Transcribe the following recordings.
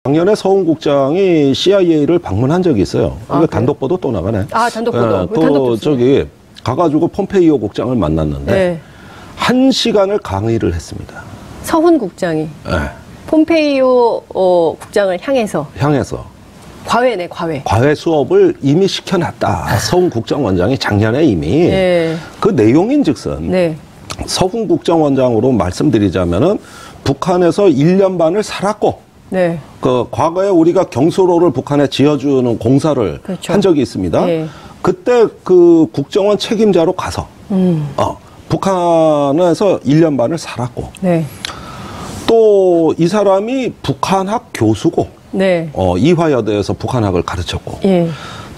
작년에 서훈 국장이 CIA를 방문한 적이 있어요. 이거 단독 보도 또 나가네. 단독 보도. 또 저기 가가지고 폼페이오 국장을 만났는데 1시간을 강의를 했습니다. 서훈 국장이 폼페이오 국장을 향해서 과외네, 과외. 과외 수업을 이미 시켜놨다. 서훈 국정원장이 작년에 이미 그 내용인즉슨 서훈 국정원장으로 말씀드리자면은 북한에서 1년 반을 살았고 그 과거에 우리가 경수로를 북한에 지어주는 공사를 한 적이 있습니다. 그때 그 국정원 책임자로 가서 북한에서 1년 반을 살았고 또 이 사람이 북한학 교수고 이화여대에서 북한학을 가르쳤고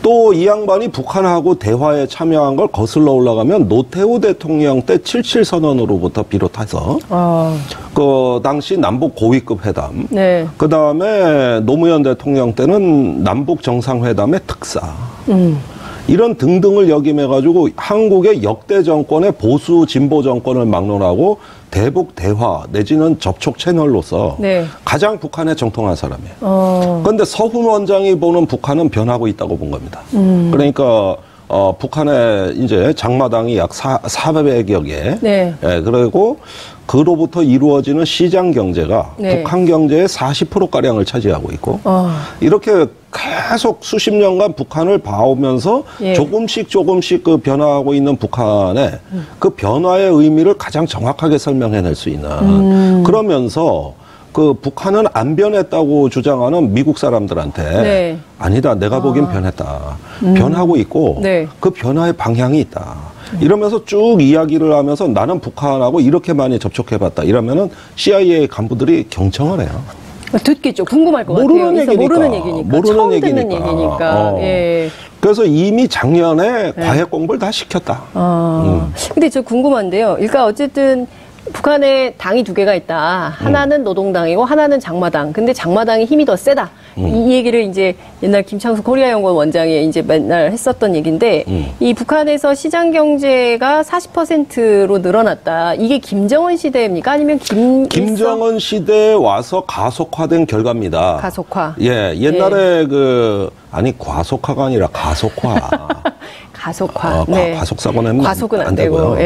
또 이 양반이 북한하고 대화에 참여한 걸 거슬러 올라가면 노태우 대통령 때 77선언으로부터 비롯해서 그 당시 남북 고위급 회담 그 다음에 노무현 대통령 때는 남북 정상회담의 특사 이런 등등을 역임해가지고 한국의 역대 정권의 보수 진보 정권을 막론하고 대북 대화 내지는 접촉 채널로서 가장 북한에 정통한 사람이에요. 그런데 서훈 원장이 보는 북한은 변하고 있다고 본 겁니다. 그러니까 북한의 이제 장마당이 약 400여 개. 그리고 그로부터 이루어지는 시장 경제가 북한 경제의 40%가량을 차지하고 있고 이렇게 계속 수십 년간 북한을 봐오면서 조금씩 그 변화하고 있는 북한의 그 변화의 의미를 가장 정확하게 설명해낼 수 있는 그러면서 그 북한은 안 변했다고 주장하는 미국 사람들한테 아니다, 내가 보기엔 변했다. 변하고 있고 그 변화의 방향이 있다. 이러면서 쭉 이야기를 하면서 나는 북한하고 이렇게 많이 접촉해봤다. 이러면은 CIA 간부들이 경청을 해요. 듣겠죠. 궁금할 것 모르는 같아요. 얘기니까. 모르는 얘기니까. 처음 듣는 얘기니까. 그래서 이미 작년에 과외 공부를 다 시켰다. 근데 저 궁금한데요. 그러니까 어쨌든 북한에 당이 두 개가 있다. 하나는 노동당이고 하나는 장마당. 근데 장마당이 힘이 더 세다. 이 얘기를 이제 옛날 김창수 코리아연구원 원장이 이제 맨날 했었던 얘기인데 이 북한에서 시장 경제가 40%로 늘어났다. 이게 김정은 시대입니까? 아니면 김정은 시대에 와서 가속화된 결과입니다. 가속화. 옛날에 아니 과속화가 아니라 가속화. 가속화. 과속사고 내면 과속은 안 되고요.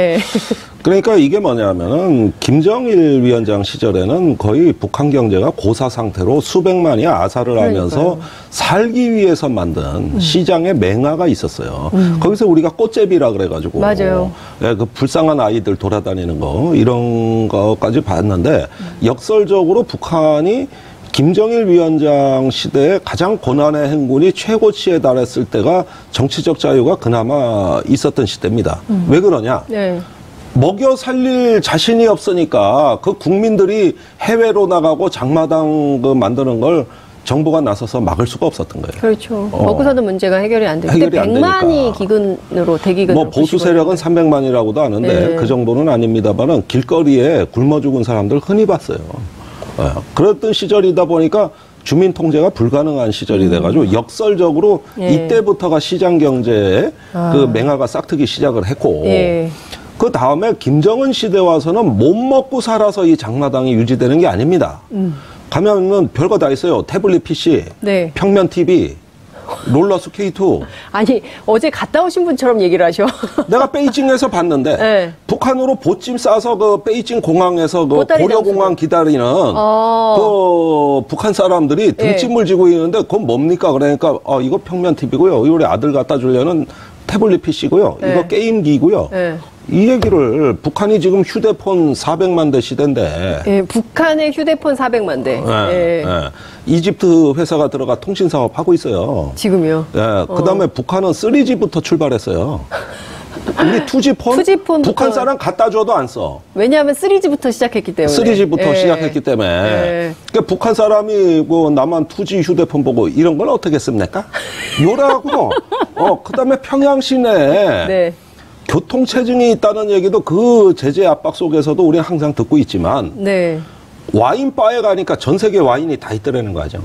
그러니까 이게 뭐냐면은 김정일 위원장 시절에는 거의 북한 경제가 고사 상태로 수백만이 아사를 하면서 살기 위해서 만든 시장의 맹아가 있었어요. 거기서 우리가 꽃제비라 그래가지고 맞아요. 그 불쌍한 아이들 돌아다니는 거 이런 거까지 봤는데 역설적으로 북한이 김정일 위원장 시대에 가장 고난의 행군이 최고치에 달했을 때가 정치적 자유가 그나마 있었던 시대입니다. 왜 그러냐? 먹여 살릴 자신이 없으니까 그 국민들이 해외로 나가고 장마당 만드는 걸 정부가 나서서 막을 수가 없었던 거예요. 그렇죠. 먹고 사는 문제가 해결이 안 되고. 그때 100만이 기근으로 대기근으로. 보수 세력은 300만이라고도 하는데 그 정도는 아닙니다만은 길거리에 굶어 죽은 사람들 흔히 봤어요. 그랬던 시절이다 보니까 주민 통제가 불가능한 시절이 돼가지고 역설적으로 이때부터가 시장 경제에 그 맹아가 싹트기 시작을 했고 그 다음에 김정은 시대 와서는 못 먹고 살아서 이 장마당이 유지되는 게 아닙니다. 가면은 별거 다 있어요. 태블릿 PC, 평면 TV, 롤러 스케이트. 아니 어제 갔다 오신 분처럼 얘기를 하셔. 내가 베이징에서 봤는데 북한으로 보찜 싸서 그 베이징 공항에서 그 고려공항 기다리는 그 북한 사람들이 등짐을 지고 있는데 그건 뭡니까? 그러니까 이거 평면 TV고요. 우리 아들 갖다 주려는 태블릿 PC고요. 이거 게임기고요. 이 얘기를 북한이 지금 휴대폰 400만 대 시대인데 북한의 휴대폰 400만 대 이집트 회사가 들어가 통신 사업 하고 있어요. 지금요? 그다음에 북한은 3G부터 출발했어요. 우리 2G폰 북한 사람 갖다 줘도 안 써. 왜냐하면 3G부터 시작했기 때문에. 3G부터 시작했기 때문에. 그러니까 북한 사람이 나만 2G 휴대폰 보고 이런 걸 어떻게 씁니까? 요라고. 그다음에 평양 시내에 교통체증이 있다는 얘기도 그 제재 압박 속에서도 우리는 항상 듣고 있지만 와인바에 가니까 전 세계 와인이 다 있더라는 거죠.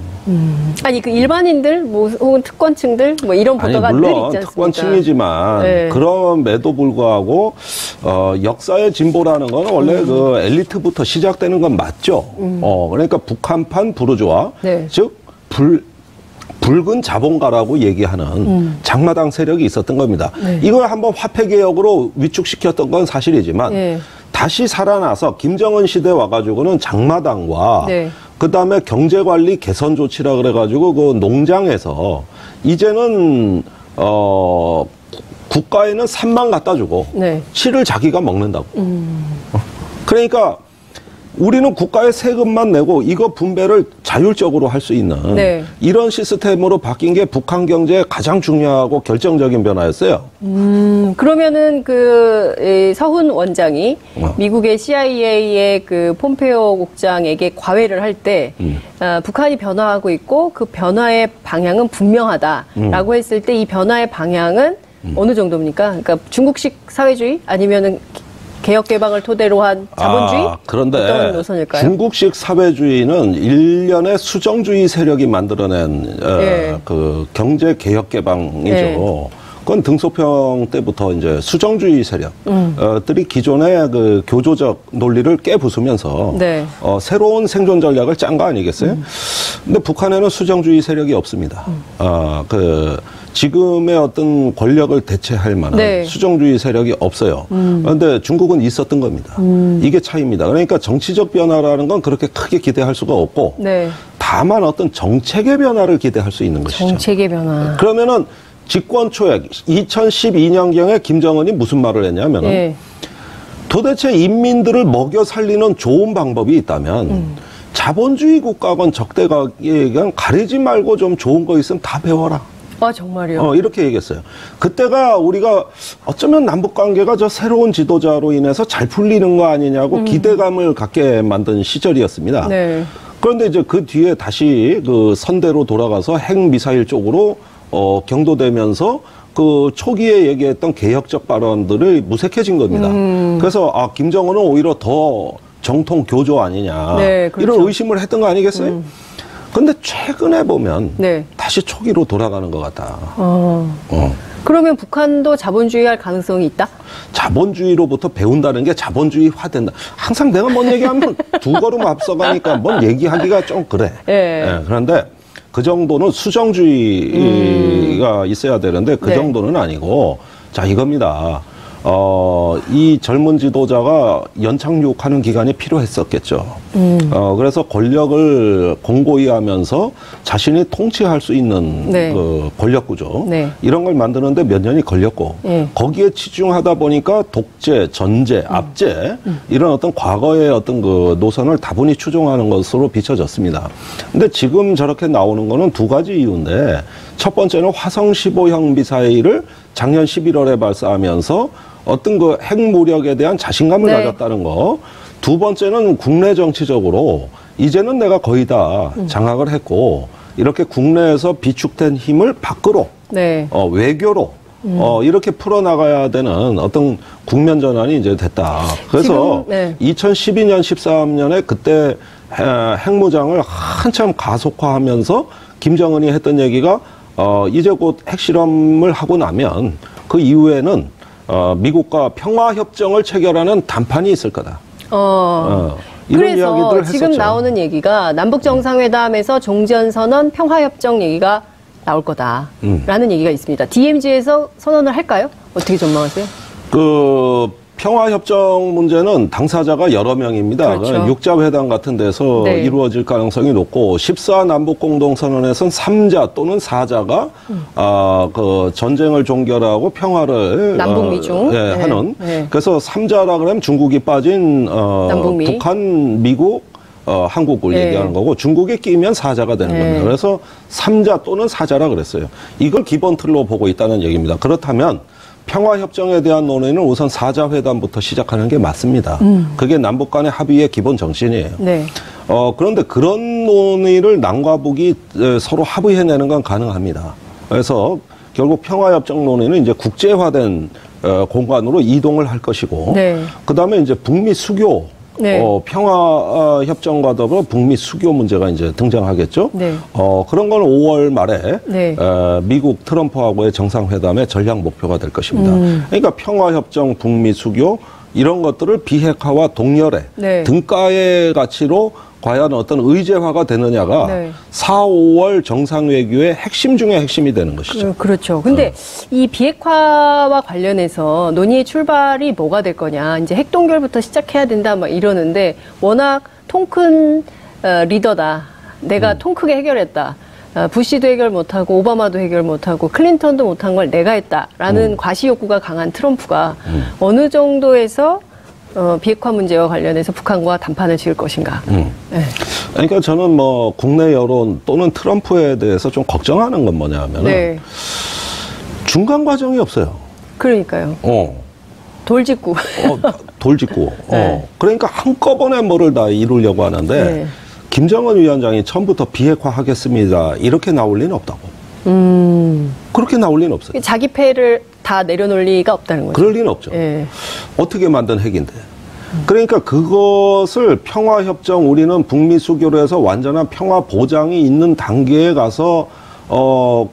아니 그 일반인들 혹은 특권층들 이런 보도가 늘 있지 않습니까? 물론 특권층이지만 그럼에도 불구하고 역사의 진보라는 건 원래 그 엘리트부터 시작되는 건 맞죠. 그러니까 북한판 부르주아 즉 붉은 자본가라고 얘기하는 장마당 세력이 있었던 겁니다. 네. 이걸 한번 화폐개혁으로 위축시켰던 건 사실이지만 네. 다시 살아나서 김정은 시대 와가지고는 장마당과 네. 그다음에 경제관리 개선 조치라 그래가지고 그 농장에서 이제는 국가에는 산만 갖다 주고 네. 실을 자기가 먹는다고. 그러니까 우리는 국가에 세금만 내고 이거 분배를 자율적으로 할 수 있는 네. 이런 시스템으로 바뀐 게 북한 경제의 가장 중요하고 결정적인 변화였어요. 그러면은 그 서훈 원장이 미국의 CIA의 그 폼페오 국장에게 과외를 할 때 북한이 변화하고 있고 그 변화의 방향은 분명하다라고 했을 때 이 변화의 방향은 어느 정도입니까? 그러니까 중국식 사회주의 아니면은 개혁 개방을 토대로 한 자본주의? 그런데 어떤 노선일까요? 중국식 사회주의는 일련의 수정주의 세력이 만들어낸 그 경제 개혁 개방이죠. 그건 등소평 때부터 이제 수정주의 세력들이 기존의 그 교조적 논리를 깨부수면서 네. 새로운 생존 전략을 짠 거 아니겠어요? 근데 북한에는 수정주의 세력이 없습니다. 지금의 어떤 권력을 대체할 만한 네. 수정주의 세력이 없어요. 그런데 중국은 있었던 겁니다. 이게 차이입니다. 그러니까 정치적 변화라는 건 그렇게 크게 기대할 수가 없고 네. 다만 어떤 정책의 변화를 기대할 수 있는 것이죠. 정책의 변화. 그러면은 집권 초에 2012년경에 김정은이 무슨 말을 했냐면은 네. 도대체 인민들을 먹여 살리는 좋은 방법이 있다면 자본주의 국가건 적대국가건 가리지 말고 좀 좋은 거 있으면 다 배워라. 아, 정말요? 이렇게 얘기했어요. 그때가 우리가 어쩌면 남북관계가 저 새로운 지도자로 인해서 잘 풀리는 거 아니냐고 기대감을 갖게 만든 시절이었습니다. 네. 그런데 이제 그 뒤에 다시 그 선대로 돌아가서 핵미사일 쪽으로 경도되면서 그 초기에 얘기했던 개혁적 발언들이 무색해진 겁니다. 그래서 김정은은 오히려 더 정통 교조 아니냐. 네, 그렇죠. 이런 의심을 했던 거 아니겠어요? 근데 최근에 보면 네. 다시 초기로 돌아가는 것 같다. 그러면 북한도 자본주의할 가능성이 있다? 자본주의로부터 배운다는 게 자본주의화된다. 항상 내가 뭔 얘기하면 두 걸음 앞서가니까 뭔 얘기하기가 좀 그래. 네, 그런데 그 정도는 수정주의가 있어야 되는데 그 네. 정도는 아니고 자 이겁니다. 이 젊은 지도자가 연착륙하는 기간이 필요했었겠죠. 그래서 권력을 공고히 하면서 자신이 통치할 수 있는 네. 그 권력 구조 네. 이런 걸 만드는데 몇 년이 걸렸고 거기에 치중하다 보니까 독재, 전제, 압제 이런 어떤 과거의 어떤 그 노선을 다분히 추종하는 것으로 비춰졌습니다. 근데 지금 저렇게 나오는 거는 두 가지 이유인데 첫 번째는 화성 15형 미사일을 작년 11월에 발사하면서 어떤 그 핵무력에 대한 자신감을 네. 가졌다는 거. 두 번째는 국내 정치적으로 이제는 내가 거의 다 장악을 했고 이렇게 국내에서 비축된 힘을 밖으로 네. 외교로 이렇게 풀어나가야 되는 어떤 국면 전환이 이제 됐다. 그래서 지금, 네. 2012년, 13년에 그때 핵무장을 한참 가속화하면서 김정은이 했던 얘기가 이제 곧 핵실험을 하고 나면 그 이후에는 미국과 평화협정을 체결하는 단판이 있을 거다. 이런 그래서 이야기들을 지금 했었죠. 나오는 얘기가 남북정상회담에서 종전선언, 평화협정 얘기가 나올 거다라는 얘기가 있습니다. DMZ에서 선언을 할까요? 어떻게 전망하세요? 평화협정 문제는 당사자가 여러 명입니다. 그렇죠. 육자회담 같은 데서 네. 이루어질 가능성이 높고 14 남북공동선언에서는 3자 또는 4자가 그 전쟁을 종결하고 평화를 남북미중 하는 네. 그래서 3자라 그러면 중국이 빠진 북한, 미국, 한국을 네. 얘기하는 거고 중국에 끼면 4자가 되는 겁니다. 그래서 3자 또는 4자라 그랬어요. 이걸 기본 틀로 보고 있다는 얘기입니다. 그렇다면 평화협정에 대한 논의는 우선 4자 회담부터 시작하는 게 맞습니다. 그게 남북 간의 합의의 기본 정신이에요. 네. 그런데 그런 논의를 남과 북이 서로 합의해내는 건 가능합니다. 그래서 결국 평화협정 논의는 이제 국제화된 공간으로 이동을 할 것이고, 네. 그 다음에 이제 북미 수교, 네. 평화협정과 더불어 북미 수교 문제가 이제 등장하겠죠. 네. 그런 건 5월 말에 네. 미국 트럼프하고의 정상회담의 전략 목표가 될 것입니다. 그러니까 평화협정, 북미 수교, 이런 것들을 비핵화와 동열애, 네. 등가의 가치로 과연 어떤 의제화가 되느냐가 네. 4, 5월 정상외교의 핵심 중에 핵심이 되는 것이죠. 그렇죠. 근데 이 비핵화와 관련해서 논의의 출발이 뭐가 될 거냐. 이제 핵동결부터 시작해야 된다 막 이러는데 워낙 통 큰 리더다. 내가 통 크게 해결했다. 부시도 해결 못하고 오바마도 해결 못하고 클린턴도 못한 걸 내가 했다라는 과시 욕구가 강한 트럼프가 어느 정도에서 비핵화 문제와 관련해서 북한과 담판을 지을 것인가. 네. 그러니까 저는 뭐 국내 여론 또는 트럼프에 대해서 좀 걱정하는 건 뭐냐면은 네. 중간 과정이 없어요. 그러니까요. 돌직구. 돌직구. 네. 그러니까 한꺼번에 뭐를 다 이루려고 하는데 네. 김정은 위원장이 처음부터 비핵화하겠습니다. 이렇게 나올 리는 없다고. 그렇게 나올 리는 없어요. 자기 패를 다 내려놓을 리가 없다는 거죠. 그럴 리는 없죠. 예. 어떻게 만든 핵인데. 그러니까 그것을 평화협정 우리는 북미 수교로 해서 완전한 평화 보장이 있는 단계에 가서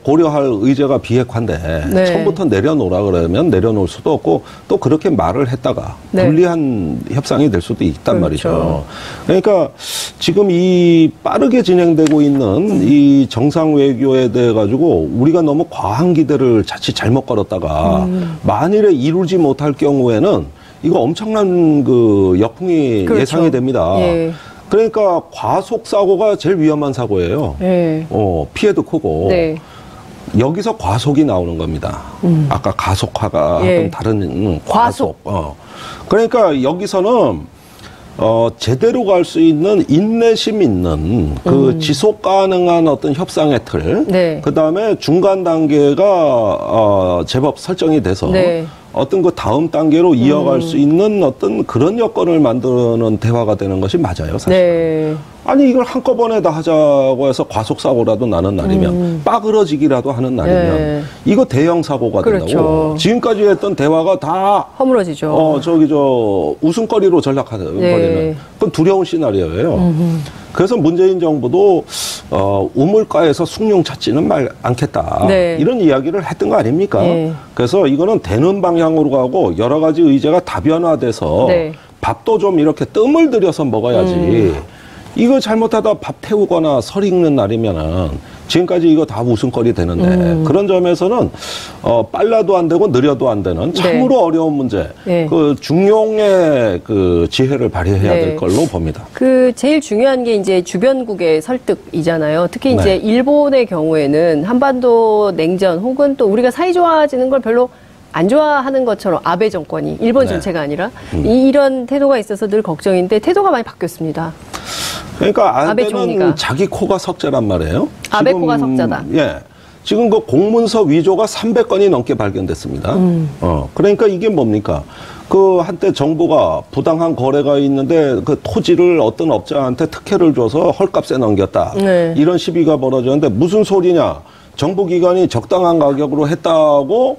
고려할 의제가 비핵화인데 네. 처음부터 내려놓으라 그러면 내려놓을 수도 없고 또 그렇게 말을 했다가 네. 불리한 협상이 될 수도 있단 그렇죠. 말이죠. 그러니까 지금 이 빠르게 진행되고 있는 이 정상 외교에 대해 가지고 우리가 너무 과한 기대를 자칫 잘못 걸었다가 만일에 이루지 못할 경우에는 이거 엄청난 그 역풍이 그렇죠. 예상이 됩니다. 예. 그러니까 과속 사고가 제일 위험한 사고예요. 네. 피해도 크고. 네. 여기서 과속이 나오는 겁니다. 아까 가속화가 예. 다른 과속. 그러니까 여기서는 제대로 갈 수 있는 인내심 있는 그 지속 가능한 어떤 협상의 틀. 네. 그 다음에 중간 단계가 제법 설정이 돼서. 네. 어떤 그 다음 단계로 이어갈 수 있는 어떤 그런 여건을 만드는 대화가 되는 것이 맞아요, 사실. 네. 아니 이걸 한꺼번에 다 하자고 해서 과속사고라도 나는 날이면 빠그러지기라도 하는 날이면 네. 이거 대형 사고가 그렇죠. 된다고. 지금까지 했던 대화가 다 허물어지죠. 웃음거리로 전락하는 네. 그건 두려운 시나리오예요. 그래서 문재인 정부도 우물가에서 숭늉 찾지는 않겠다. 네. 이런 이야기를 했던 거 아닙니까? 네. 그래서 이거는 되는 방향으로 가고 여러 가지 의제가 다변화돼서 네. 밥도 좀 이렇게 뜸을 들여서 먹어야지. 이거 잘못하다 밥 태우거나 설 익는 날이면은 지금까지 이거 다 웃음거리 되는데 그런 점에서는 빨라도 안 되고 느려도 안 되는 참으로 네. 어려운 문제 네. 그 중용의 그 지혜를 발휘해야 네. 될 걸로 봅니다. 그 제일 중요한 게 이제 주변국의 설득이잖아요. 특히 이제 네. 일본의 경우에는 한반도 냉전 혹은 또 우리가 사이 좋아지는 걸 별로 안 좋아하는 것처럼 아베 정권이 일본 네. 전체가 아니라 이런 태도가 있어서 늘 걱정인데 태도가 많이 바뀌었습니다. 그러니까 아베는 자기 코가 석자란 말이에요. 아베 코가 석자다. 예. 지금 그 공문서 위조가 300건이 넘게 발견됐습니다. 그러니까 이게 뭡니까? 그 한때 정부가 부당한 거래가 있는데 그 토지를 어떤 업자한테 특혜를 줘서 헐값에 넘겼다. 네. 이런 시비가 벌어졌는데 무슨 소리냐? 정부기관이 적당한 가격으로 했다고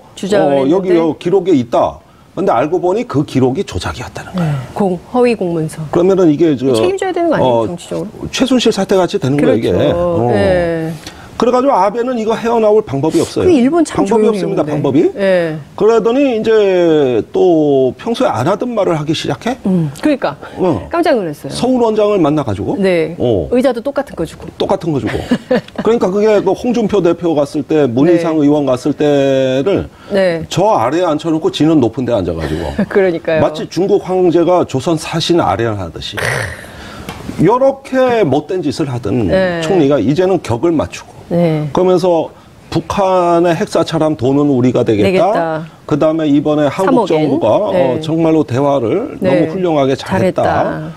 여기 기록에 있다. 근데 알고 보니 그 기록이 조작이었다는 거예요. 허위 공문서. 그러면은 이게 책임져야 되는 거 아니에요, 정치적으로? 최순실 사태 같이 되는 그렇죠. 거예요, 이게. 네. 그래가지고 아베는 이거 헤어나올 방법이 없어요. 그 일본 참 방법이 없습니다, 근데. 방법이. 네. 그러더니 이제 또 평소에 안 하던 말을 하기 시작해? 그러니까. 깜짝 놀랐어요. 서울 원장을 만나가지고. 네. 의자도 똑같은 거 주고. 똑같은 거 주고. 그러니까 그게 그 홍준표 대표 갔을 때, 문희상 네. 의원 갔을 때를 네. 저 아래에 앉혀놓고 지는 높은 데 앉아가지고. 그러니까요. 마치 중국 황제가 조선 사신 아래를 하듯이. 이렇게 못된 짓을 하던 네. 총리가 이제는 격을 맞추고 네. 그러면서 북한의 핵사찰함 돈은 우리가 되겠다. 그 다음에 이번에 한국 정부가 네. 정말로 대화를 네. 너무 훌륭하게 잘했다.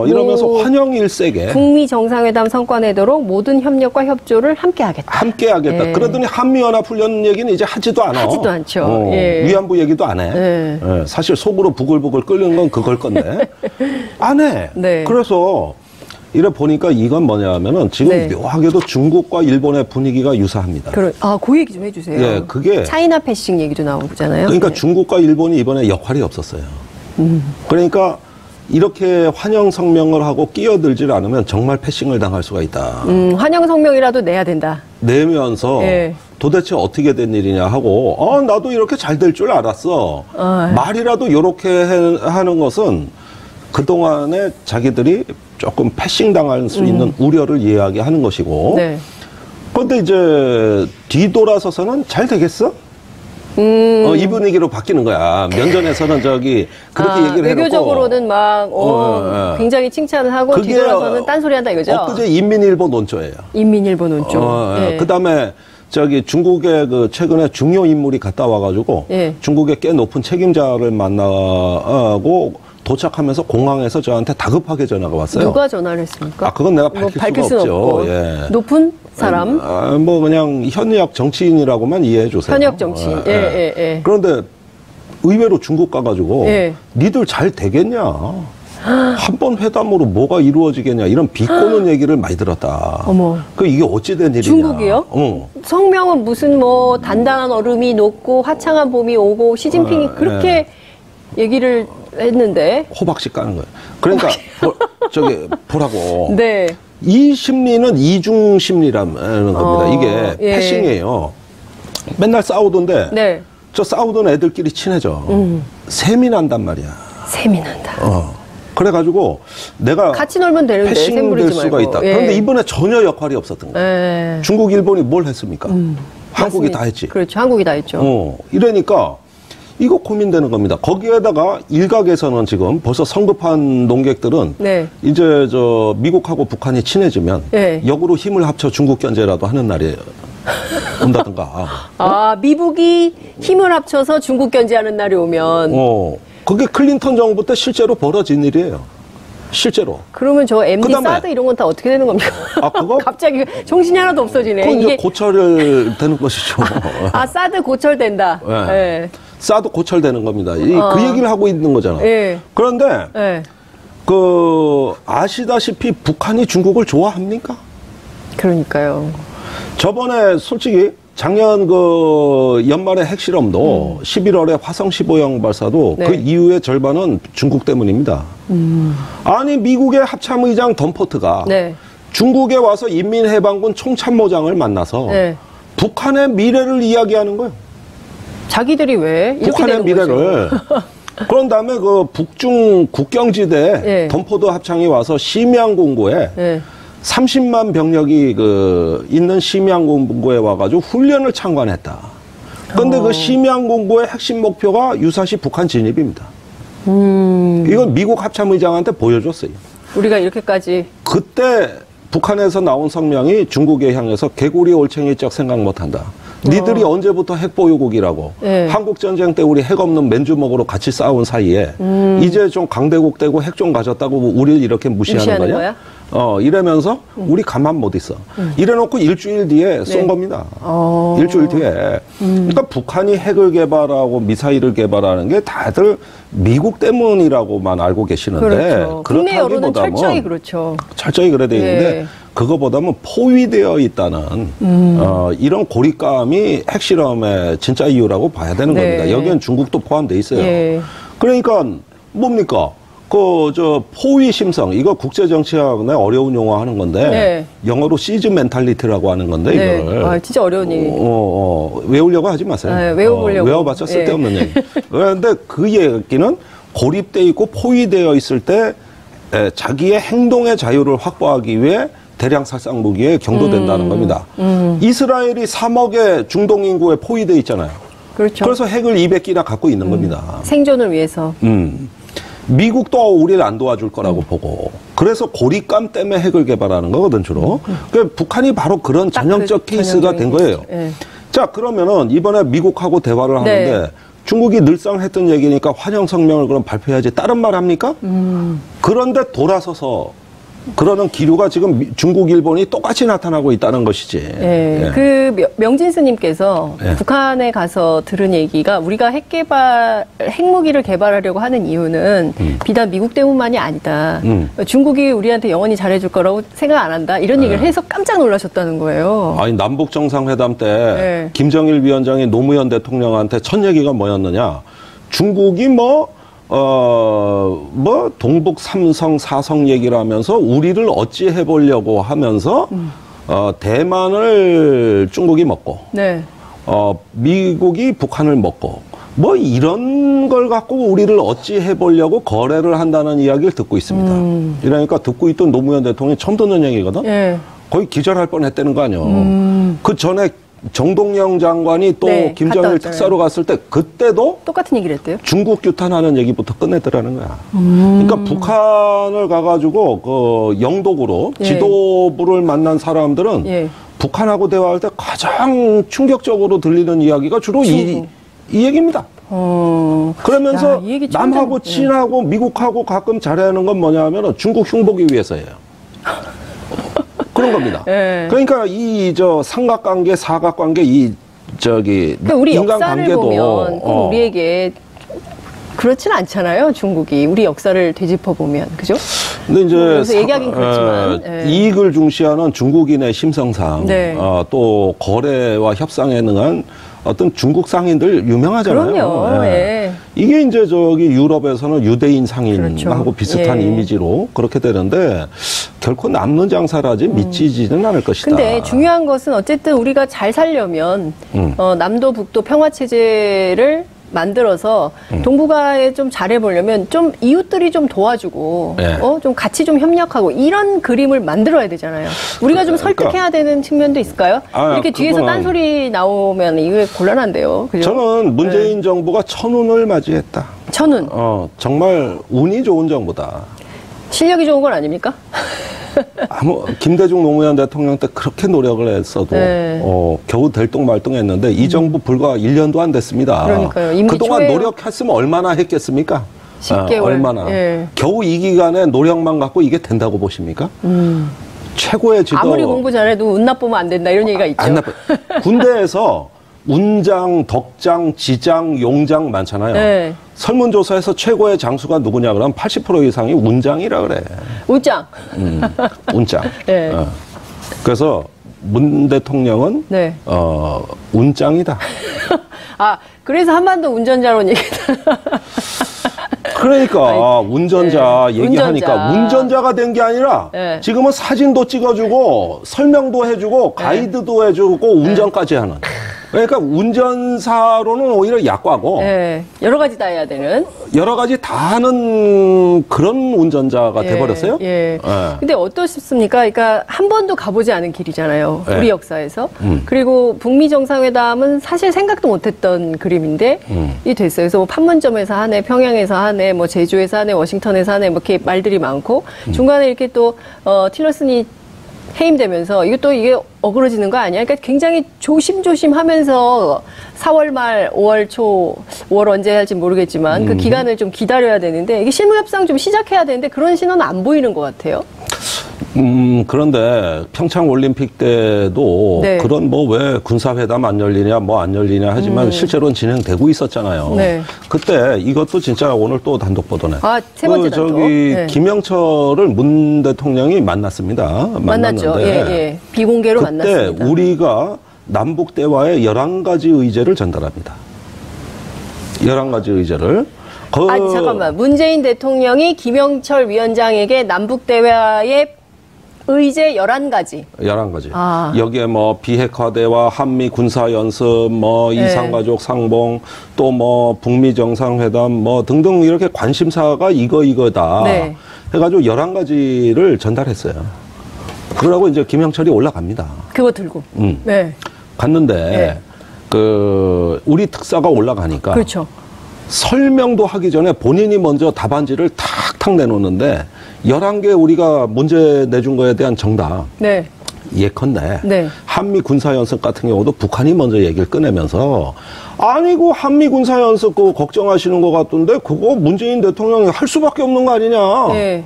이러면서 환영 일색에 북미 정상회담 성과 내도록 모든 협력과 협조를 함께하겠다. 함께하겠다. 예. 그러더니 한미연합훈련 얘기는 이제 하지도 않아. 하지도 않죠. 예. 위안부 얘기도 안 해. 예. 예. 사실 속으로 부글부글 끓는 건 그걸 건데 안 해. 네. 그래서 이래 보니까 이건 뭐냐면은 지금 네. 묘하게도 중국과 일본의 분위기가 유사합니다. 그 얘기 좀 해주세요. 예, 그게 차이나 패싱 얘기도 나오잖아요. 그러니까 네. 중국과 일본이 이번에 역할이 없었어요. 그러니까. 이렇게 환영 성명을 하고 끼어들질 않으면 정말 패싱을 당할 수가 있다. 환영 성명이라도 내야 된다. 내면서 예. 도대체 어떻게 된 일이냐 하고 나도 이렇게 잘 될 줄 알았어. 말이라도 이렇게 하는 것은 그동안에 자기들이 조금 패싱당할 수 있는 우려를 이야기하는 것이고 네. 그런데 이제 뒤돌아서서는 잘 되겠어? 이 분위기로 바뀌는 거야. 면전에서는 저기 그렇게 얘기를 해놓고 외교적으로는 막 굉장히 칭찬을 하고 뒤돌아서는 딴소리한다 이거죠. 엊그제 인민일보 논조예요. 인민일보 논조. 네. 그다음에 저기 중국에 그 최근에 중요 인물이 갔다 와가지고 예. 중국의 꽤 높은 책임자를 만나고 도착하면서 공항에서 저한테 다급하게 전화가 왔어요. 누가 전화를 했습니까? 그건 내가 밝힐 수가 없죠. 예. 높은 사람? 뭐 그냥 현역 정치인이라고만 이해해 주세요. 현역 정치인. 예. 그런데 의외로 중국 가가지고 니들 잘 되겠냐? 한 번 회담으로 뭐가 이루어지겠냐 이런 비꼬는 얘기를 많이 들었다. 어머. 이게 어찌 된 일이냐? 중국이요? 성명은 무슨 뭐 단단한 얼음이 녹고 화창한 봄이 오고 시진핑이 그렇게 얘기를 했는데 호박씨 까는 거예요. 그러니까 저기 보라고. 네. 이 심리는 이중 심리라는 겁니다. 이게 패싱이에요. 맨날 싸우던데 네. 저 싸우던 애들끼리 친해져. 셈이 난단 말이야. 셈이 난다. 그래가지고 내가 같이 놀면 되는데 패싱될 수가 있다. 그런데 이번에 전혀 역할이 없었던 거예요. 중국, 일본이 뭘 했습니까? 한국이 맞습니다. 다 했지. 그렇죠. 한국이 다 했죠. 이러니까 이거 고민되는 겁니다. 거기에다가 일각에서는 지금 벌써 성급한 농객들은 네. 이제 저 미국하고 북한이 친해지면 역으로 힘을 합쳐 중국 견제라도 하는 날이 온다든가. 미국이 힘을 합쳐서 중국 견제하는 날이 오면. 그게 클린턴 정부 때 실제로 벌어진 일이에요. 실제로. 그러면 저 MD 사드 이런 건 다 어떻게 되는 겁니까? 그거? 갑자기 정신이 하나도 없어지네. 그건 이제 고철 되는 것이죠. 사드 고철된다. 네. 사드 고철되는 겁니다. 그 얘기를 하고 있는 거잖아. 그런데 아시다시피 북한이 중국을 좋아합니까? 그러니까요. 저번에 솔직히 작년 그 연말에 핵실험도 11월에 화성 15형 발사도 그 이후의 절반은 중국 때문입니다. 아니 미국의 합참의장 덤포트가 중국에 와서 인민해방군 총참모장을 만나서 북한의 미래를 이야기하는 거예요. 자기들이 왜? 북한의 미래를. 그런 다음에 그 북중 국경지대 덤포드 합창이 와서 심양 공고에 30만 병력이 있는 심양 공고에 와가지고 훈련을 참관했다. 그런데 그 심양 공고의 핵심 목표가 유사시 북한 진입입니다. 이건 미국 합참의장한테 보여줬어요. 우리가 이렇게까지. 그때 북한에서 나온 성명이 중국에 향해서 개구리 올챙이적 생각 못한다. 니들이 언제부터 핵보유국이라고 한국전쟁 때 우리 핵 없는 맨주먹으로 같이 싸운 사이에 이제 좀 강대국 되고 핵 좀 가졌다고 우리를 이렇게 무시하는 거냐? 이러면서 우리 가만 못 있어. 이래놓고 일주일 뒤에 쏜 겁니다. 일주일 뒤에. 그러니까 북한이 핵을 개발하고 미사일을 개발하는 게 다들 미국 때문이라고만 알고 계시는데 그렇죠. 국내 여론은 철저히 그렇죠. 철저히 그래 돼 있는데 그거보다는 포위되어 있다는 이런 고립감이 핵실험의 진짜 이유라고 봐야 되는 겁니다. 여기엔 중국도 포함돼 있어요. 그러니까 뭡니까? 포위 심성, 이거 국제정치학의 어려운 용어 하는 건데, 영어로 시즈 멘탈리티라고 하는 건데, 이걸. 진짜 어려운 얘기. 외우려고 하지 마세요. 외워보려고. 외워봤자 쓸데없는 얘기. 그런데 그 얘기는 고립돼 있고 포위되어 있을 때, 자기의 행동의 자유를 확보하기 위해 대량 살상 무기에 경도된다는 겁니다. 이스라엘이 3억의 중동 인구에 포위돼 있잖아요. 그렇죠. 그래서 핵을 200기나 갖고 있는 겁니다. 생존을 위해서. 미국도 우리를 안 도와줄 거라고 보고 그래서 고립감 때문에 핵을 개발하는 거거든 주로. 그러니까 북한이 바로 그런 전형적 케이스가 된 거예요. 자 그러면은 이번에 미국하고 대화를 하는데 중국이 늘상 했던 얘기니까 환영 성명을 그럼 발표해야지 다른 말 합니까? 그런데 돌아서서 그러는 기류가 지금 중국, 일본이 똑같이 나타나고 있다는 것이지. 명진 스님께서 북한에 가서 들은 얘기가 우리가 핵무기를 개발하려고 하는 이유는 비단 미국 때문만이 아니다. 중국이 우리한테 영원히 잘해줄 거라고 생각 안 한다. 이런 얘기를 해서 깜짝 놀라셨다는 거예요. 아니 남북 정상회담 때 김정일 위원장이 노무현 대통령한테 첫 얘기가 뭐였느냐? 중국이 동북 3성, 4성 얘기를 하면서 우리를 어찌 해보려고 하면서 대만을 중국이 먹고, 네. 미국이 북한을 먹고, 뭐 이런 걸 갖고 우리를 어찌 해보려고 거래를 한다는 이야기를 듣고 있습니다. 이러니까 듣고 있던 노무현 대통령이 처음 듣는 얘기거든. 예. 거의 기절할 뻔했다는 거 아니에요. 그 전에 정동영 장관이 또 네, 김정일 특사로 갔을 때 그때도 똑같은 얘기를 했대요. 중국 규탄하는 얘기부터 끝냈더라는 거야. 그러니까 북한을 가가지고 그 영독으로 예. 지도부를 만난 사람들은 예. 북한하고 대화할 때 가장 충격적으로 들리는 이야기가 주로 이 얘기입니다. 그러면서 야, 남하고 친하고 미국하고 가끔 잘하는 건 뭐냐 하면 중국 흉보기 위해서예요. 그런 겁니다. 네. 그러니까 이 삼각관계, 사각관계, 그러니까 우리 인간관계도 보면 우리에게 그렇진 않잖아요. 중국이 우리 역사를 되짚어 보면 그죠? 근데 이제 그래서 얘기하긴 그렇지만 이익을 중시하는 중국인의 심성상 네. 또 거래와 협상에 능한 어떤 중국 상인들 유명하잖아요. 그럼요. 예. 예. 이게 이제 유럽에서는 유대인 상인하고 그렇죠. 비슷한 예. 이미지로 그렇게 되는데 결코 남는 장사라지 미치지는 않을 것이다. 근데 중요한 것은 어쨌든 우리가 잘 살려면 남도 북도 평화 체제를 만들어서 동북아에 좀 잘해보려면 좀 이웃들이 좀 도와주고 네. 좀 같이 좀 협력하고 이런 그림을 만들어야 되잖아요. 우리가 좀 설득해야 되는 측면도 있을까요? 이렇게 뒤에서 딴소리 나오면 이게 곤란한데요. 그죠? 저는 문재인 네. 정부가 천운을 맞이했다. 천운? 정말 운이 좋은 정부다. 실력이 좋은 건 아닙니까? 김대중 노무현 대통령 때 그렇게 노력을 했어도 네. 겨우 될뚱말뚱했는데 이 정부 불과 1년도 안 됐습니다. 그러니까요. 그동안 노력했으면 얼마나 했겠습니까? 10개월. 얼마나. 예. 겨우 이 기간에 노력만 갖고 이게 된다고 보십니까? 최고의 지도. 아무리 공부 잘해도 운 나쁘면 안 된다 이런 얘기가 있죠. 안 나빠. 군대에서 운장, 덕장, 지장, 용장 많잖아요. 네. 설문조사에서 최고의 장수가 누구냐 그러면 80% 이상이 운장이라 그래. 운장. 운장. 네. 그래서 문 대통령은 네. 운장이다. 그래서 한반도 운전자로 얘기했다. 그러니까 운전자 네. 얘기하니까 운전자가 된 게 아니라 네. 지금은 사진도 찍어주고 설명도 해주고 가이드도 해주고 운전까지 하는. 그러니까 운전사로는 오히려 약과고 네. 여러 가지 다 해야 되는 여러 가지 다 하는 그런 운전자가 돼버렸어요. 예. 근데 어떻습니까? 그러니까 한 번도 가보지 않은 길이잖아요. 우리 역사에서. 그리고 북미 정상회담은 사실 생각도 못했던 그림인데 이 됐어요. 그래서 뭐 판문점에서 하네, 평양에서 하네, 뭐 제주에서 하네, 워싱턴에서 하네, 뭐 이렇게 말들이 많고 중간에 이렇게 또 틸러슨이 해임되면서 이것도 이게 어그러지는 거 아니야? 그러니까 굉장히 조심조심 하면서 4월 말, 5월 초, 5월 언제 할지 모르겠지만 그 기간을 좀 기다려야 되는데 이게 실무협상 좀 시작해야 되는데 그런 신호는 안 보이는 것 같아요. 그런데 평창 올림픽 때도 네. 그런 뭐 왜 군사회담 안 열리냐 뭐 안 열리냐 하지만 실제로는 진행되고 있었잖아요. 네. 그때 이것도 진짜 오늘 또 단독 보도네. 세 번째 단독. 네. 김영철을 문 대통령이 만났습니다. 만났죠. 예. 비공개로 만났습니다. 그때 우리가 남북 대화에 11가지 의제를 전달합니다. 11가지 의제를. 잠깐만. 문재인 대통령이 김영철 위원장에게 남북 대화의 의제 11가지. 11가지. 여기에 뭐 비핵화 대화, 한미 군사 연습, 뭐 네. 이산가족 상봉, 또 뭐 북미 정상회담 뭐 등등 이렇게 관심사가 이거다. 네. 해가지고 11가지를 전달했어요. 그러고 이제 김영철이 올라갑니다. 그거 들고. 네. 갔는데 네. 우리 특사가 올라가니까. 그렇죠. 설명도 하기 전에 본인이 먼저 답안지를 탁탁 내놓는데 11개 우리가 문제 내준 거에 대한 정답. 네. 예컨대 네. 한미 군사연습 같은 경우도 북한이 먼저 얘기를 꺼내면서 아니 그 한미 군사연습 그거 걱정하시는 것 같던데 그거 문재인 대통령이 할 수밖에 없는 거 아니냐. 네.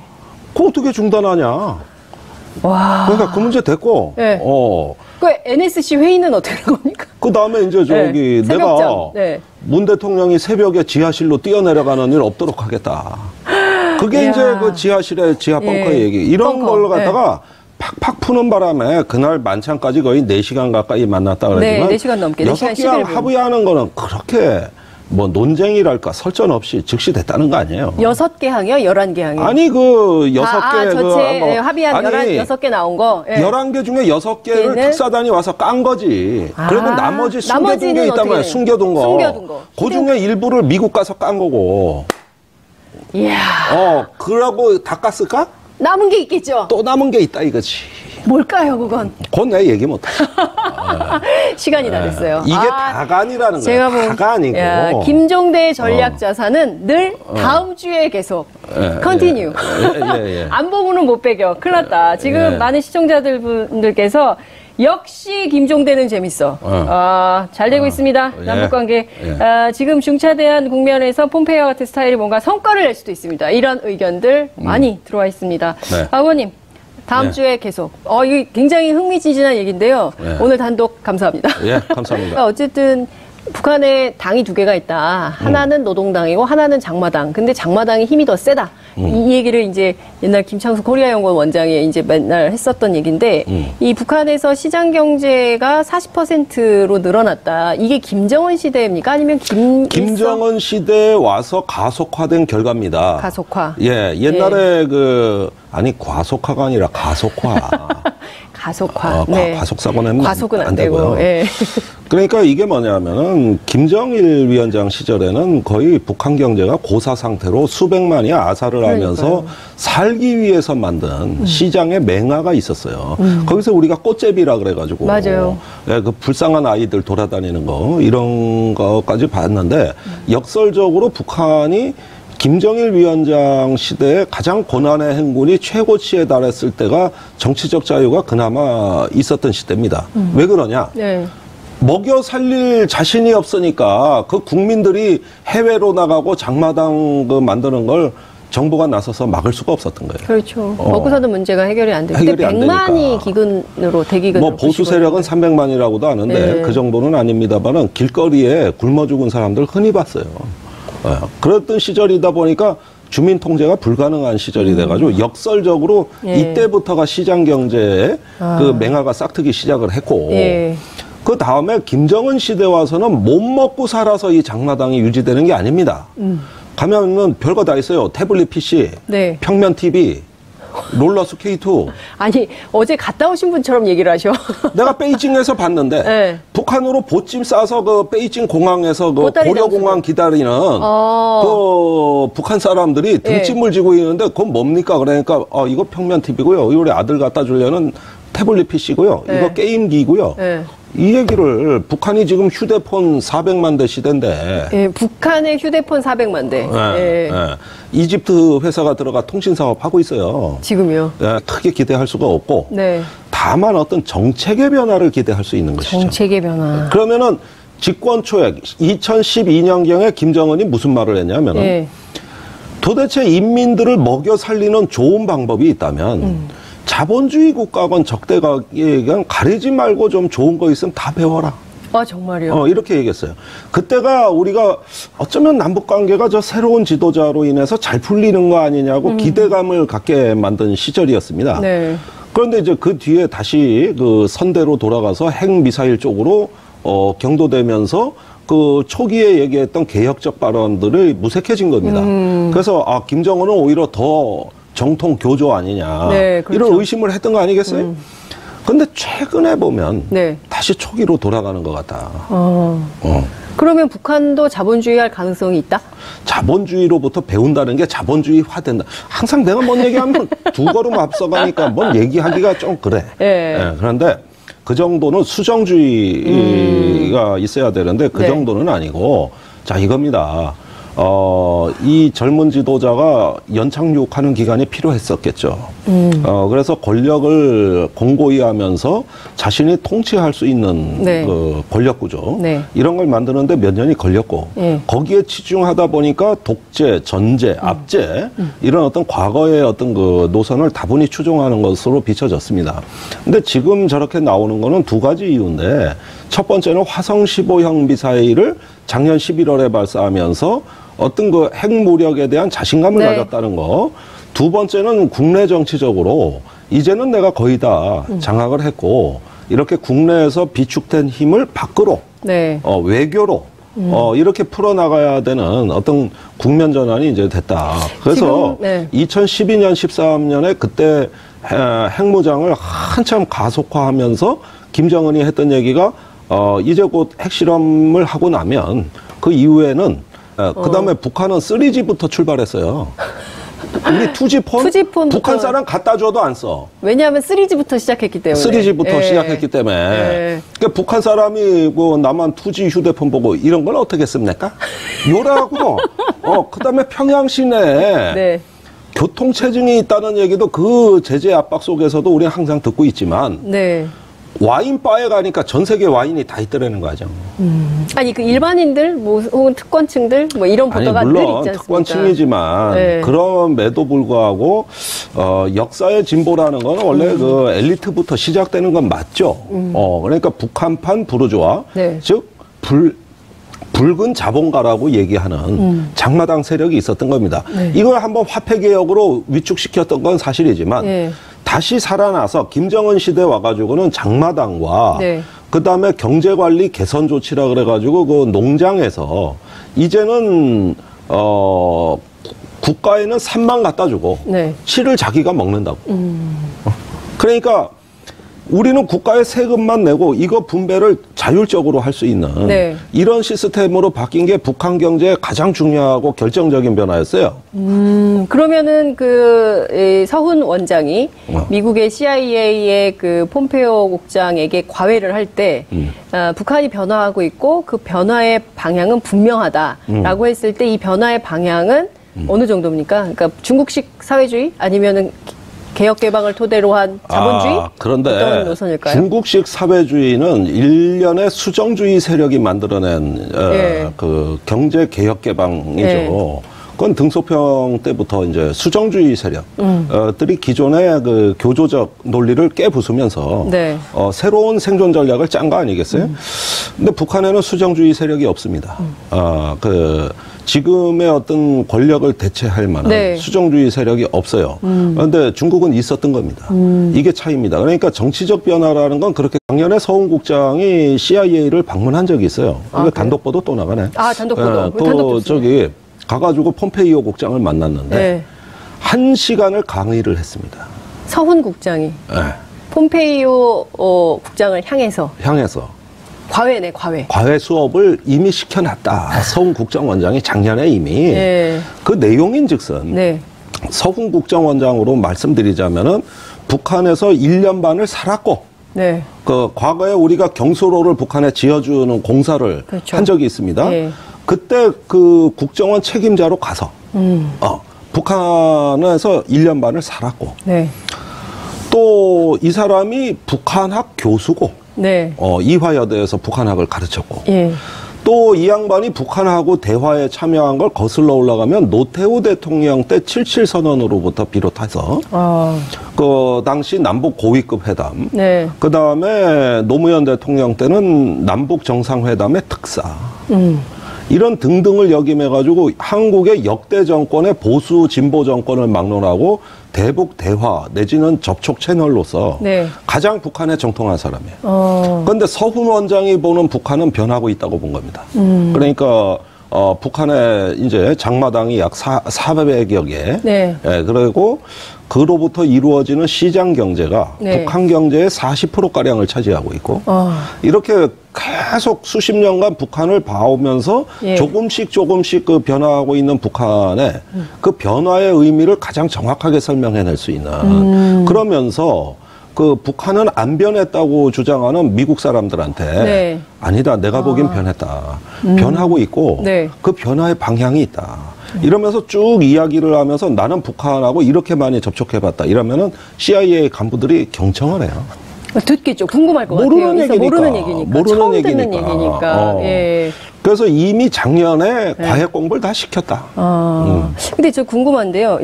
그거 어떻게 중단하냐. 와. 그러니까 그 문제 됐고. 네. 그 NSC 회의는 어떻게 된 겁니까? 그 다음에 이제 저기 네. 내가 네. 문 대통령이 새벽에 지하실로 뛰어내려가는 일 없도록 하겠다. 그게 이야. 이제 그 지하실의 지하 벙커의 얘기. 이런 걸 갖다가 팍팍 푸는 바람에 그날 만찬까지 거의 4시간 가까이 만났다 그러지만 네, 4시간 넘게 6개월 합의하는 거는 그렇게 뭐 논쟁이랄까 설전 없이 즉시됐다는 거 아니에요. 6개 항이요? 11개 항이요? 아니 그 6개 전체 합의한 6개 나온 거. 예. 11개 중에 6개를 특사단이 와서 깐 거지. 그리고 나머지 숨겨둔 게 있단 말이야. 숨겨둔 거. 그 중에 일부를 미국 가서 깐 거고. 이야. 그러고 다 깠을까? 남은 게 있겠죠. 또 남은 게 있다 이거지. 뭘까요, 그건? 그건 내가 얘기 못해. 시간이 다 됐어요. 이게 다가 아니라는 거예요. 다가 아니고. 김종대 전략 자산은 늘 다음 주에 계속 컨티뉴. 안 보고는 못 배겨. 큰일 났다. 지금 많은 시청자분들께서 역시 김종대는 재밌어. 잘 되고 있습니다. 남북관계. 지금 중차대한 국면에서 폼페이오와 같은 스타일이 뭔가 성과를 낼 수도 있습니다. 이런 의견들 많이 들어와 있습니다. 아버님. 다음 주에 계속. 이게 굉장히 흥미진진한 얘기인데요. 오늘 단독 감사합니다. 예, 감사합니다. 어쨌든 북한에 당이 2개가 있다. 하나는 노동당이고 하나는 장마당. 근데 장마당이 힘이 더 세다. 이 얘기를 이제 옛날 김창수 코리아연구원 원장이 이제 맨날 했었던 얘기인데 이 북한에서 시장 경제가 40%로 늘어났다. 이게 김정은 시대입니까? 아니면 김정은 시대에 와서 가속화된 결과입니다. 가속화. 예, 옛날에 아니 과속화가 아니라 가속화. 가속화. 과속사고 내면 과속은 안 되고요. 예. 그러니까 이게 뭐냐면은 김정일 위원장 시절에는 거의 북한 경제가 고사 상태로 수백만이 아사를 하면서 살기 위해서 만든 시장에 맹아가 있었어요. 거기서 우리가 꽃제비라 그래가지고 맞아요. 그 불쌍한 아이들 돌아다니는 거 이런 거까지 봤는데 역설적으로 북한이 김정일 위원장 시대에 가장 고난의 행군이 최고치에 달했을 때가 정치적 자유가 그나마 있었던 시대입니다. 왜 그러냐? 먹여 살릴 자신이 없으니까 그 국민들이 해외로 나가고 장마당 만드는 걸 정부가 나서서 막을 수가 없었던 거예요. 그렇죠. 먹고 사는 문제가 해결이 안 되고. 그때 100만이 기근으로 대기근으로. 뭐 보수 세력은 300만이라고도 하는데 그 정도는 아닙니다만은 길거리에 굶어 죽은 사람들 흔히 봤어요. 그랬던 시절이다 보니까 주민 통제가 불가능한 시절이 돼가지고 역설적으로 이때부터가 시장 경제에 그 맹아가 싹트기 시작을 했고 그 다음에 김정은 시대 와서는 못 먹고 살아서 이 장마당이 유지되는 게 아닙니다. 가면은 별거 다 있어요. 태블릿 PC, 평면 TV, 롤러 스케이트. 아니 어제 갔다 오신 분처럼 얘기를 하셔. 내가 베이징에서 봤는데 북한으로 보찜 싸서 그 베이징 공항에서 그 고려공항 기다리는 그 북한 사람들이 등짐을 지고 있는데 그건 뭡니까? 그러니까 이거 평면 TV고요. 우리 아들 갖다 주려는 태블릿 PC고요. 이거 게임기고요. 이 얘기를 북한이 지금 휴대폰 400만 대 시대인데. 북한의 휴대폰 400만 대. 이집트 회사가 들어가 통신 사업 하고 있어요. 지금요? 크게 기대할 수가 없고. 다만 어떤 정책의 변화를 기대할 수 있는 것이죠. 정책의 변화. 그러면은 집권 초에 2012년경에 김정은이 무슨 말을 했냐면은 도대체 인민들을 먹여 살리는 좋은 방법이 있다면 자본주의 국가건 적대국가건 가리지 말고 좀 좋은 거 있으면 다 배워라. 정말요? 이렇게 얘기했어요. 그때가 우리가 어쩌면 남북관계가 저 새로운 지도자로 인해서 잘 풀리는 거 아니냐고 기대감을 갖게 만든 시절이었습니다. 그런데 이제 그 뒤에 다시 그 선대로 돌아가서 핵미사일 쪽으로 경도되면서 그 초기에 얘기했던 개혁적 발언들이 무색해진 겁니다. 그래서 김정은은 오히려 더 정통 교조 아니냐 이런 의심을 했던 거 아니겠어요? 근데 최근에 보면 다시 초기로 돌아가는 것 같다. 그러면 북한도 자본주의할 가능성이 있다? 자본주의로부터 배운다는 게 자본주의화된다. 항상 내가 뭔 얘기하면 두 걸음 앞서가니까 뭔 얘기하기가 좀 그래. 그런데 그 정도는 수정주의가 있어야 되는데 그 정도는 아니고 자 이겁니다. 이 젊은 지도자가 연착륙하는 기간이 필요했었겠죠. 그래서 권력을 공고히 하면서 자신이 통치할 수 있는 그 권력 구조 이런 걸 만드는데 몇 년이 걸렸고 거기에 치중하다 보니까 독재, 전제, 압제 이런 어떤 과거의 어떤 그 노선을 다분히 추종하는 것으로 비춰졌습니다. 근데 지금 저렇게 나오는 거는 두 가지 이유인데 첫 번째는 화성 15형 미사일을 작년 11월에 발사하면서 어떤 그 핵무력에 대한 자신감을 가졌다는 거. 두 번째는 국내 정치적으로 이제는 내가 거의 다 장악을 했고 이렇게 국내에서 비축된 힘을 밖으로 외교로 이렇게 풀어나가야 되는 어떤 국면 전환이 이제 됐다. 그래서 지금, 2012년, 13년에 그때 핵무장을 한참 가속화하면서 김정은이 했던 얘기가 이제 곧 핵실험을 하고 나면 그 이후에는 그 다음에 북한은 3G부터 출발했어요. 우리 2G 폰 북한 사람 갖다 줘도 안 써. 왜냐하면 3G부터 시작했기 때문에. 3G부터 시작했기 때문에. 그러니까 북한 사람이 뭐 나만 2G 휴대폰 보고 이런 걸 어떻게 씁니까? 요라고. 그다음에 평양 시내에 교통체증이 있다는 얘기도 그 제재 압박 속에서도 우리는 항상 듣고 있지만 와인바에 가니까 전 세계 와인이 다 있더라는 거죠. 아니 그 일반인들 뭐 혹은 특권층들 뭐 이런 보도가 늘 있지 않습니까? 물론 특권층이지만 그럼에도 불구하고 역사의 진보라는 건 원래 그 엘리트부터 시작되는 건 맞죠. 그러니까 북한판 부르주아 즉 붉은 자본가라고 얘기하는 장마당 세력이 있었던 겁니다. 이걸 한번 화폐개혁으로 위축시켰던 건 사실이지만 다시 살아나서 김정은 시대 와가지고는 장마당과 그 다음에 경제관리 개선 조치라 그래가지고 그 농장에서 이제는 국가에는 산만 갖다 주고 실을 자기가 먹는다고. 그러니까 우리는 국가에 세금만 내고 이거 분배를 자율적으로 할 수 있는 이런 시스템으로 바뀐 게 북한 경제의 가장 중요하고 결정적인 변화였어요. 그러면은 그 서훈 원장이 미국의 CIA의 그 폼페오 국장에게 과외를 할 때 북한이 변화하고 있고 그 변화의 방향은 분명하다라고 했을 때 이 변화의 방향은 어느 정도입니까? 그러니까 중국식 사회주의 아니면은 개혁 개방을 토대로 한 자본주의? 그런데 어떤 노선일까요? 중국식 사회주의는 일련의 수정주의 세력이 만들어낸 그 경제 개혁 개방이죠. 그건 등소평 때부터 이제 수정주의 세력들이 기존의 그 교조적 논리를 깨부수면서 새로운 생존 전략을 짠 거 아니겠어요? 근데 북한에는 수정주의 세력이 없습니다. 지금의 어떤 권력을 대체할 만한 수정주의 세력이 없어요. 그런데 중국은 있었던 겁니다. 이게 차이입니다. 그러니까 정치적 변화라는 건 그렇게 작년에 서훈 국장이 CIA를 방문한 적이 있어요. 이거 단독 보도 또 나가네. 단독 보도. 또 저기 가가지고 폼페이오 국장을 만났는데 1시간을 강의를 했습니다. 서훈 국장이 폼페이오 국장을 향해서. 과외네, 과외. 과외 수업을 이미 시켜놨다. 서훈 국정원장이 작년에 이미. 그 내용인즉슨 서훈 국정원장으로 말씀드리자면은 북한에서 1년 반을 살았고 그 과거에 우리가 경수로를 북한에 지어주는 공사를 한 적이 있습니다. 그때 그 국정원 책임자로 가서 북한에서 1년 반을 살았고 또 이 사람이 북한학 교수고 이화여대에서 북한학을 가르쳤고 또 이 양반이 북한하고 대화에 참여한 걸 거슬러 올라가면 노태우 대통령 때 77선언으로부터 비롯해서 그 당시 남북 고위급 회담 그 다음에 노무현 대통령 때는 남북 정상회담의 특사 이런 등등을 역임해가지고 한국의 역대 정권의 보수 진보 정권을 막론하고 대북 대화 내지는 접촉 채널로서 가장 북한에 정통한 사람이에요. 그런데 서훈 원장이 보는 북한은 변하고 있다고 본 겁니다. 그러니까 북한의 이제 장마당이 약 400여 개. 그리고 그로부터 이루어지는 시장 경제가 북한 경제의 40%가량을 차지하고 있고 이렇게 계속 수십 년간 북한을 봐오면서 조금씩 그 변화하고 있는 북한의 그 변화의 의미를 가장 정확하게 설명해낼 수 있는 그러면서 그 북한은 안 변했다고 주장하는 미국 사람들한테 아니다, 내가 보기엔 변했다. 변하고 있고 그 변화의 방향이 있다. 이러면서 쭉 이야기를 하면서 나는 북한하고 이렇게 많이 접촉해봤다. 이러면은 CIA 간부들이 경청을 해요. 듣겠죠. 궁금할 것 모르는 같아요. 얘기니까. 모르는 얘기니까. 처음 듣는 얘기니까. 그래서 이미 작년에 과외 공부를 다 시켰다. 근데 저 궁금한데요.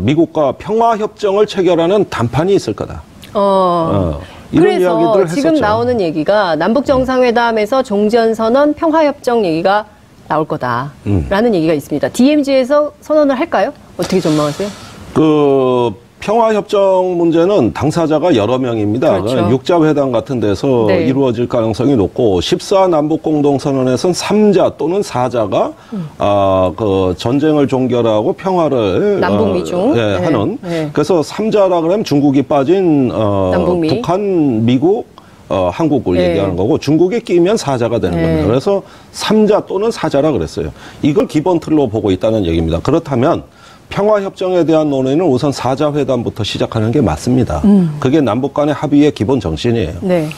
미국과 평화협정을 체결하는 담판이 있을 거다. 이런 그래서 이야기들을 지금 했었죠. 나오는 얘기가 남북정상회담에서 종전선언, 평화협정 얘기가 나올 거다라는 얘기가 있습니다. DMZ에서 선언을 할까요? 어떻게 전망하세요? 그 평화협정 문제는 당사자가 여러 명입니다. 그렇죠. 육자회담 같은 데서 네. 이루어질 가능성이 높고 14 남북공동선언에서는 3자 또는 4자가 그 전쟁을 종결하고 평화를 남북미중 네, 하는 네. 그래서 3자라 그러면 중국이 빠진 남북미. 북한, 미국, 한국을 네. 얘기하는 거고 중국에 끼면 4자가 되는 네. 겁니다. 그래서 3자 또는 4자라 그랬어요. 이걸 기본 틀로 보고 있다는 얘기입니다. 그렇다면 평화협정에 대한 논의는 우선 4자 회담부터 시작하는 게 맞습니다. 그게 남북 간의 합의의 기본 정신이에요. 네.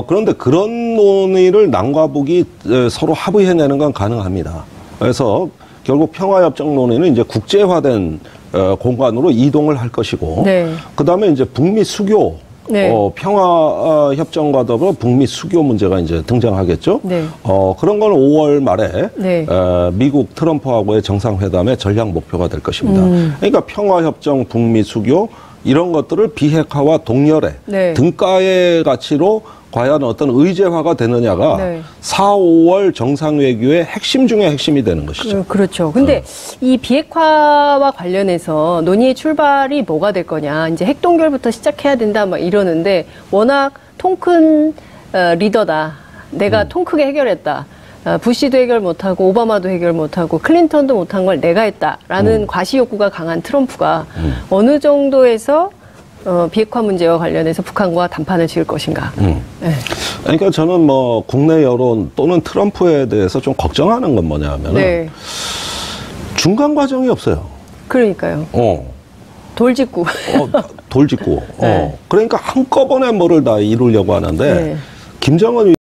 그런데 그런 논의를 남과 북이 서로 합의해내는 건 가능합니다. 그래서 결국 평화협정 논의는 이제 국제화된 공간으로 이동을 할 것이고, 네. 그 다음에 이제 북미 수교, 네. 평화협정과 더불어 북미 수교 문제가 이제 등장하겠죠. 네. 그런 건 5월 말에 네. 미국 트럼프하고의 정상회담의 전략 목표가 될 것입니다. 그러니까 평화협정, 북미 수교 이런 것들을 비핵화와 동결의 네. 등가의 가치로 과연 어떤 의제화가 되느냐가 네. 4, 5월 정상외교의 핵심 중에 핵심이 되는 것이죠. 그렇죠. 근데 이 비핵화와 관련해서 논의의 출발이 뭐가 될 거냐. 이제 핵동결부터 시작해야 된다 막 이러는데 워낙 통 큰 리더다. 내가 통 크게 해결했다. 부시도 해결 못하고 오바마도 해결 못하고 클린턴도 못한 걸 내가 했다라는 과시 욕구가 강한 트럼프가 어느 정도에서 비핵화 문제와 관련해서 북한과 담판을 지을 것인가. 네. 그러니까 저는 뭐 국내 여론 또는 트럼프에 대해서 좀 걱정하는 건 뭐냐면 네. 중간 과정이 없어요. 그러니까요. 돌직구. 돌직구. 네. 그러니까 한꺼번에 뭐를 다 이루려고 하는데 네. 김정은